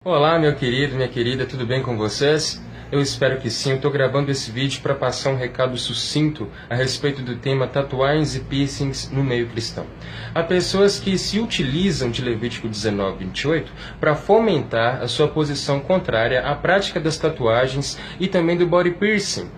Olá, meu querido, minha querida, tudo bem com vocês? Eu espero que sim. Eu estou gravando esse vídeo para passar um recado sucinto a respeito do tema tatuagens e piercings no meio cristão. Há pessoas que se utilizam de Levítico 19:28 para fomentar a sua posição contrária à prática das tatuagens e também do body piercing.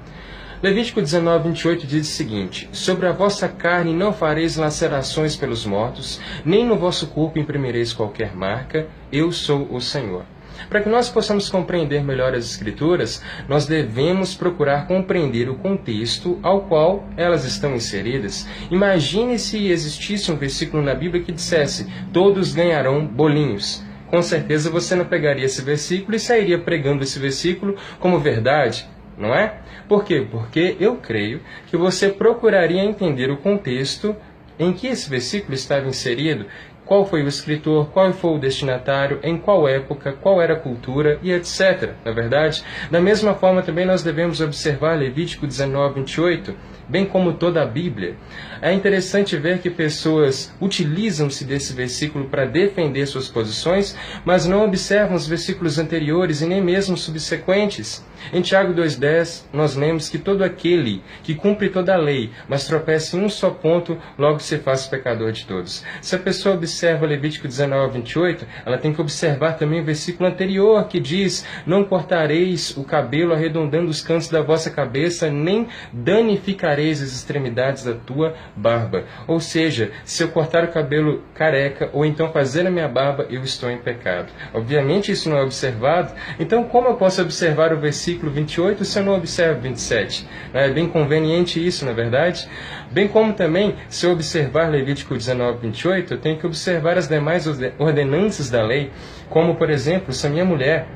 Levítico 19:28 diz o seguinte: sobre a vossa carne não fareis lacerações pelos mortos, nem no vosso corpo imprimireis qualquer marca, eu sou o Senhor. Para que nós possamos compreender melhor as Escrituras, nós devemos procurar compreender o contexto ao qual elas estão inseridas. Imagine se existisse um versículo na Bíblia que dissesse: todos ganharão bolinhos. Com certeza você não pegaria esse versículo e sairia pregando esse versículo como verdade, não é? Por quê? Porque eu creio que você procuraria entender o contexto em que esse versículo estava inserido, qual foi o escritor, qual foi o destinatário, em qual época, qual era a cultura e etc. Na verdade, da mesma forma também nós devemos observar Levítico 19:28, bem como toda a Bíblia. É interessante ver que pessoas utilizam-se desse versículo para defender suas posições, mas não observam os versículos anteriores e nem mesmo subsequentes. Em Tiago 2:10, nós lemos que todo aquele que cumpre toda a lei, mas tropeça em um só ponto, logo se faz pecador de todos. Se a pessoa observa Levítico 19:28, ela tem que observar também o versículo anterior, que diz: não cortareis o cabelo arredondando os cantos da vossa cabeça, nem danificareis as extremidades da tua barba. Ou seja, se eu cortar o cabelo careca, ou então fazer a minha barba, eu estou em pecado. Obviamente isso não é observado, então como eu posso observar o versículo 28 se eu não observo 27? Não é bem conveniente isso, na verdade? Bem como também, se eu observar Levítico 19:28, eu tenho que observar as demais ordenanças da lei, como, por exemplo, se a minha mulher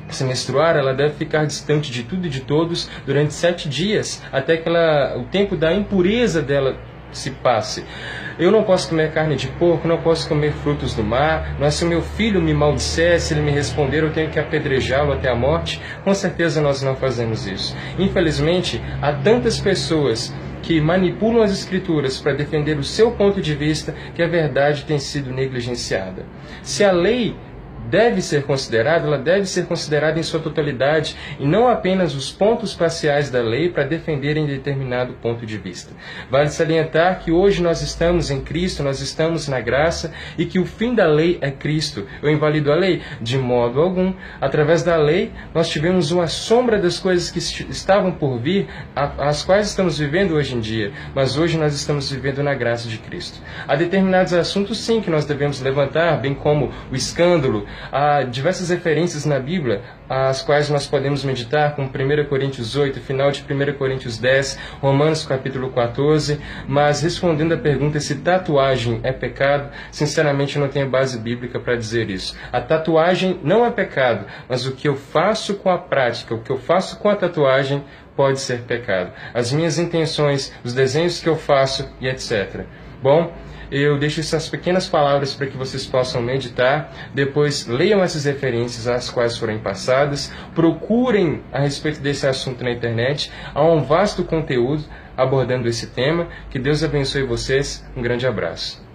se menstruar, ela deve ficar distante de tudo e de todos durante 7 dias, até que o tempo da impureza dela se passe. Eu não posso comer carne de porco, não posso comer frutos do mar. Mas se o meu filho me maldisser, se ele me responder, eu tenho que apedrejá-lo até a morte. Com certeza nós não fazemos isso. Infelizmente, há tantas pessoas que manipulam as Escrituras para defender o seu ponto de vista que a verdade tem sido negligenciada. Se a lei deve ser considerada, ela deve ser considerada em sua totalidade e não apenas os pontos parciais da lei para defenderem determinado ponto de vista. Vale salientar que hoje nós estamos em Cristo, nós estamos na graça e que o fim da lei é Cristo. Eu invalido a lei? De modo algum. Através da lei, nós tivemos uma sombra das coisas que estavam por vir, as quais estamos vivendo hoje em dia, mas hoje nós estamos vivendo na graça de Cristo. Há determinados assuntos, sim, que nós devemos levantar, bem como o escândalo. Há diversas referências na Bíblia, as quais nós podemos meditar, como 1 Coríntios 8, final de 1 Coríntios 10, Romanos capítulo 14, mas respondendo à pergunta se tatuagem é pecado, sinceramente eu não tenho base bíblica para dizer isso. A tatuagem não é pecado, mas o que eu faço com a prática, o que eu faço com a tatuagem pode ser pecado. As minhas intenções, os desenhos que eu faço e etc. Bom, eu deixo essas pequenas palavras para que vocês possam meditar, depois leiam essas referências às quais foram passadas, procurem a respeito desse assunto na internet, há um vasto conteúdo abordando esse tema. Que Deus abençoe vocês, um grande abraço.